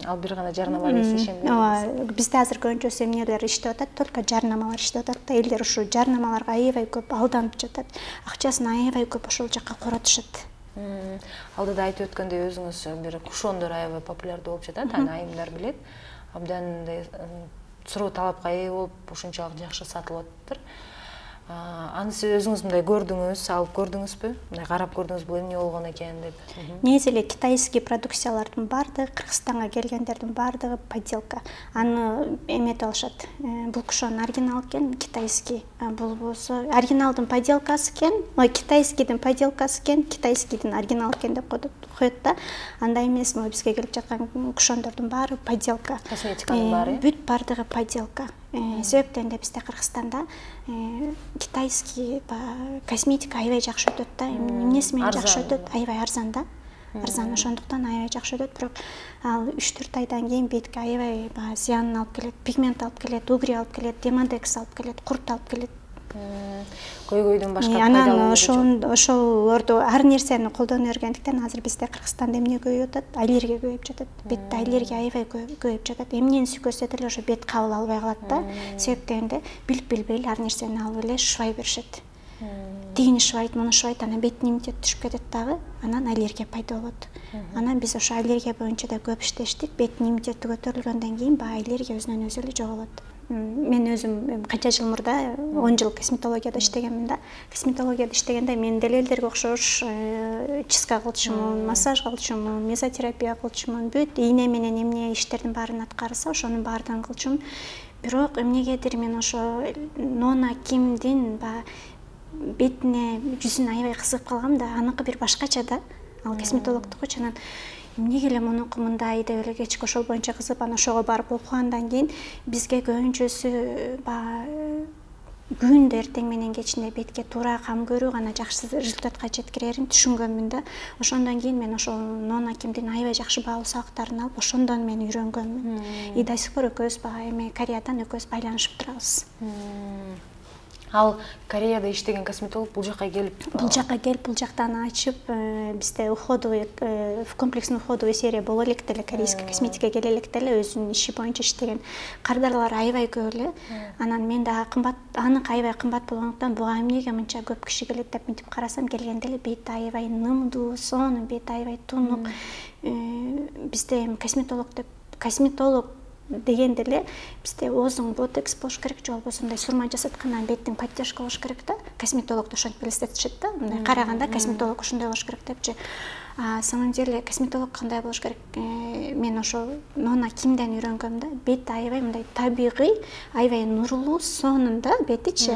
Ал бир гана жарнама ишенбейт. Ооба, бизде азыр көбүнчөсү эмнелер иштеп атат, только жарнамалар иштеп атат да. Элдер ушу жарнамаларга аябай көп алданып жатат. Акчасын аябай көп ошол жакка коротушат. Алдыда айтып өткөндөй өзүңүз бир кушондор аябай популярдуу болуп жатат, аны айымдар билет. Абдан суроо талапка ээ болуп, ушунчалык жакшы сатылып атыптыр. Аны сиз өзүңүз мындай көрдүңүз, алып көрдүңүзбү? Мындай карап көрдүңүз, бул эмне болгон экен деп. Негизи эле китайский продукциялардын баардыгы, Кыргызстанга келгендердин баардыгы подделка. Аны эметип алышат. Бул кушонун оригинал экен, китайский. Бул болсо оригиналдын подделкасы экен, китайскийдин подделкасы экен, китайскийдин оригинал экен деп коет да. Андай эмес, бизге келип жаткан кушондордун баары подделка. Косметиканын баары? Бүт баардыгы подделка. Себептен де бизде Кыргызстанда китайский косметика аябай жакшы өтөт да. Эмнеси менен жакшы өтөт? Аябай арзан да. Арзан, ошондуктан аябай жакшы өтөт. Бирок ал 3-4 айдан кийин бетке аябай зыянын алып келет, пигмент алып келет, угри алып келет, демодекс алып келет, курт алып келет. Көйгөйдөн башка пайдалуу. Анан ошолорду ар нерсени колдоно бергендиктен азыр бизде Кыргызстанда эмне көбөйүп атат? Аллергия көбөйүп жатат. Бетте аллергия аябай көбөйүп жатат. Эмнени сүйкөсө деле ошо бет кабыл албай калат да. Себеп дегенде билип билбей ар нерсени алып эле швай беришет. Тигини швайт, муну швайт, анан беттин иммунитети түшүп кетет дагы, анан аллергия пайда болот. Анан биз ошо аллергия боюнча да көп иштештик. Беттин иммунитети көтөрүлгөндөн кийин аллергия өзүнөн өзү эле жоголот. мен өзүм канча жыл мурда 10 жыл косметологияда иштегенмин да. Косметологияда иштегенде мен деле элдерге окшош чистка кылчумун, массаж кылчумун, мезотерапия кылчумун, бүт ийне менен эмне иштердин баарын аткарса, ошонун баардыгын кылчумун. Бирок эмнегедир мен ошо Нона Кимдин бетине, жүзүнө аябай кызыгып калгам да, аныкы бир башкача да. Ал косметологдуку чанан эмнеге эле мунуку мындай деп эле кечке ошол боюнча кызып, анан ошого барып окугандан кийин бизге көбүнчөсү күндө эртең менен кечинде бетке туура кам көрүү гана жакшы результатка жеткирерин түшүнгөнмүн да. Ошондон кийин мен ошол Нона Кимдин аябай жакшы баалуу сабактарын алып, ошондон мен үйрөнгөнмүн. И до сих пор экөөбүз эме Кореядан экөөбүз байланышып турабыз. Ал Кореяда иштеген косметолог бул жакка келип, бул жактан ачып, бизде уходовый комплексный уходовый серия боло элек деле, корейский косметика келе элек деле өзүнүн иши боюнча иштеген кардарлар аябай көп эле. Анан мен дагы кымбат, анык аябай кымбат болгондуктан буга эмнеге мынча көп киши келет деп мынтип карасам, келгенде эле бет аябай нымдуу, сонун, бет аябай тунук. Бизде эми косметолог дегенде эле бизде оозуң ботекс болуш керек, же болбосо мындай сурма жасаткандан беттин поддержка болуш керек да. Косметологду ошентип элестетишет да. Мындай караганда косметолог ушундай болуш керек депчи. На самом деле косметолог кандай болуш керек? Мен ошо Нона Кимден үйрөнгөм да. Бет аябай мындай табигый, аябай нурлуу, сонун да бетичи.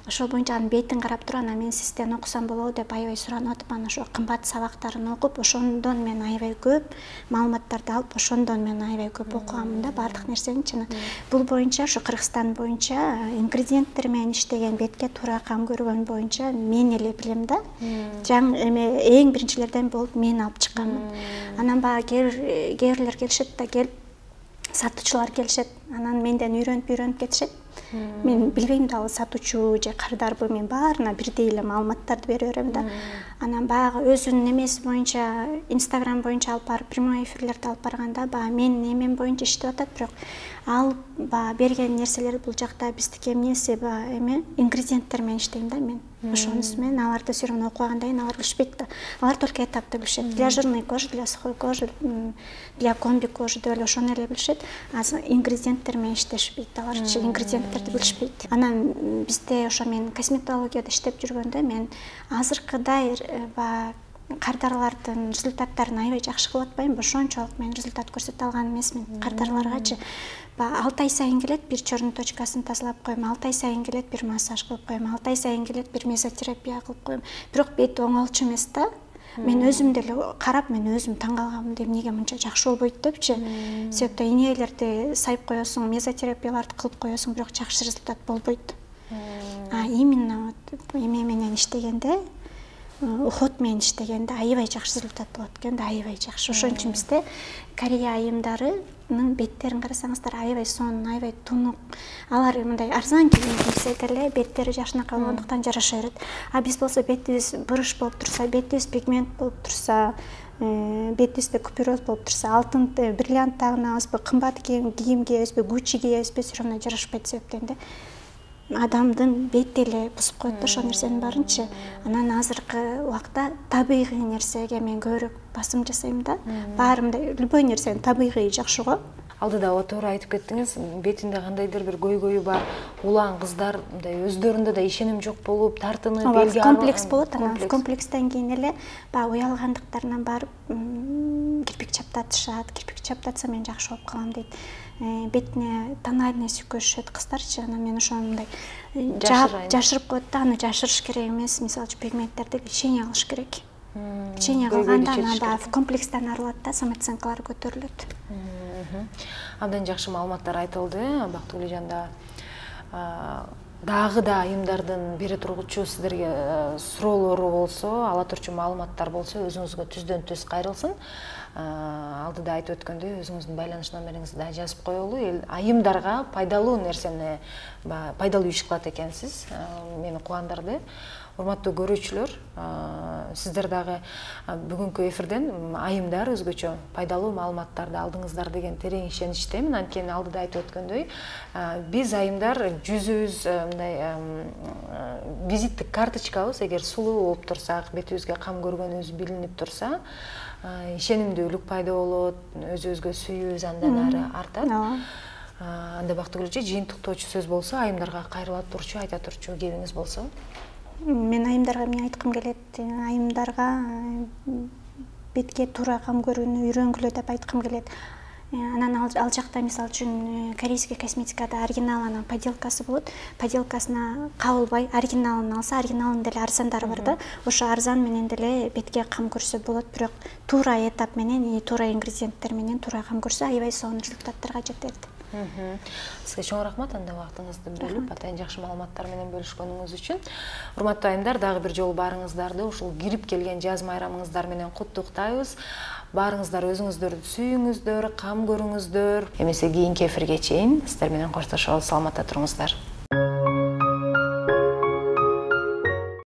Ошол боюнча анын бетин карап туруп, анан мен сизден окусам болобу деп аябай суранып атып, анан ошо кымбат сабактарын окуп, ошондон мен аябай көп маалыматтарды алып, ошондон мен аябай көп окуганмын да баардык нерсени. Чын бул боюнча ошо Кыргызстан боюнча ингредиенттер менен иштеген, бетке туура кам көргөн боюнча мен эле билем да. Эң биринчилерден болуп мен алып чыкканмын. Анан кээрлер келишет да, келип сатуучулар келишет. Анан менден үйрөнүп кетишет. Мен билбейм да, ал сатуучу же кардарбы, мен баарына бирдей эле маалыматтарды бере берем да. Анан баягы өзүнүн эмеси боюнча, Instagram боюнча алып барып, прямой эфирлерди алып барганда, менин эмем боюнча иштеп атат, бирок ал берген нерселер бул жакта биздики эмнеси ингредиенттер менен иштейм да мен. Ошонусу менен аларды все равно окугандан кийин алар билишпейт да. Алар только этапты билишет. Для жирной кожи, для сухой кожи, для комби кожи деп эле ошону эле билишет. Ингредиенттер менен иштешпейт. Аларчы ингредиенттерди билишпейт. Анан бизде ошо мен косметологияда иштеп жүргөндө мен азыркыдай кардарлардын результаттарын аябай жакшы кылып атпайм. Ошончолук мен результат көрсөтө алган эмесмин. Кардарларгачы 6 ай сайын келет, бир чорун точкасын тазалап коем, 6 ай сайын келет, бир массаж кылып коем, 6 ай сайын келет, бир мезотерапия кылып коем. Бирок бет оңолчу эмес да. Мен өзүм деле карап, мен өзүм таң калгам, эмнеге мынча жакшы болбойт депчи. Себептен инелерди сайып коесуң, мезотерапияларды кылып коесуң, бирок жакшы результат болбойт. Именно эме менен иштегенде, уход менен иштегенде аябай жакшы результат болот экен да, аябай жакшы. Ошон үчүн бизде Корея айымдарынын беттерин карасаңыздар аябай сонун, аябай тунук. Алар мындай арзан кийим кийсе деле беттери жакшынакай болгондуктан жараша берет. Биз болсо бетибиз бурыш болуп турса, бетибиз пигмент болуп турса, бетибизде купероз болуп турса, алтын бриллиант тагынабызбы, кымбат кийим кийебизби, Gucci кийебизби, все равно жарашпайт. Себептен да адамдын бети эле бузуп коет да ошол нерсенин баарынчы. Анан азыркы убакта табигый нерсеге мен көбүрөөк басым жасайм да. Баары мындай любой нерсенин табигый жакшы го. Алдыда туура айтып кеттиңиз, бетинде кандайдыр бир көйгөйү бар, улан кыздар мындай өздөрүндө да ишеним жок болуп, тартынып, элге комплекс болот. Анан комплекстен кийин эле уялгандыктарынан барып кирпик чаптатышат. Кирпик чаптатса мен жакшы болуп калам дейт. Бетине тональный сүйкөшөт кыздарчы. Анан мен ошондой жашырып коет да, аны жашырыш керек эмес. Мисалы үчүн пигменттерди лечение кылыш керек. Лечение кылганда анан комплекстен арылат да, самооценкалары көтөрүлөт. Абдан жакшы маалыматтар айтылды. Бактыгүл эжан дагы да айымдардын бере тургучу сиздерге суроолору болсо, ала турчу маалыматтар болсо, өзүңүзгө түздөн түз кайрылсын. Алдыда айтып өткөндөй, өзүңүздүн байланыш номериңизди да жазып коелу. Айымдарга пайдалуу нерсени, пайдалуу иш кылат экенсиз. Мени кубандырды. Урматтуу көрүүчүлөр, сиздер дагы бүгүнкү эфирден айымдар өзгөчө пайдалуу маалыматтарды алдыңыздар деген терең ишеничтемин. Анткени алдыда айтып өткөндөй, биз айымдар жүзүбүз мындай визиттик карточкабыз, эгер сулуу болуп турсак, бетибизге кам көргөнүбүз билинип турса, ишенимдүүлүк пайда болот, өзүбүзгө сүйүүбүз андан ары артат. Анда Бактыгүл эже жыйынтыктоочу сөз болсо, айымдарга кайрыла турчу, айта турчу кебиңиз болсо? Мен айымдарга эмне айткым келет? Айымдарга бетке туура кам көрүүнү үйрөнгүлө деп айткым келет. Анан ал жакта мисалы үчүн корейский косметикада оригинал анан поделкасы болот. Поделкасына кабылбай оригиналын алса, оригиналынын деле арзандары бар да. Ошо арзан менен деле бетке кам көрсө болот, бирок туура этап менен, туура ингредиенттер менен туура кам көрсө аябай сонун результаттарга жетет. Сизге чоң рахмат, анда убактыңызды бөлүп, атайын жакшы маалыматтар менен бөлүшкөнүңүз үчүн. Урматтуу айымдар, дагы бир жолу баарыңыздарды ушул кирип келген жаз майрамыңыздар менен куттуктайбыз. Баарыңыздар өзүңүздөрдү сүйүңүздөр, кам көрүңүздөр. Эмесе кийинки эфирге чейин сиздер менен коштошобуз. Саламатта туруңуздар.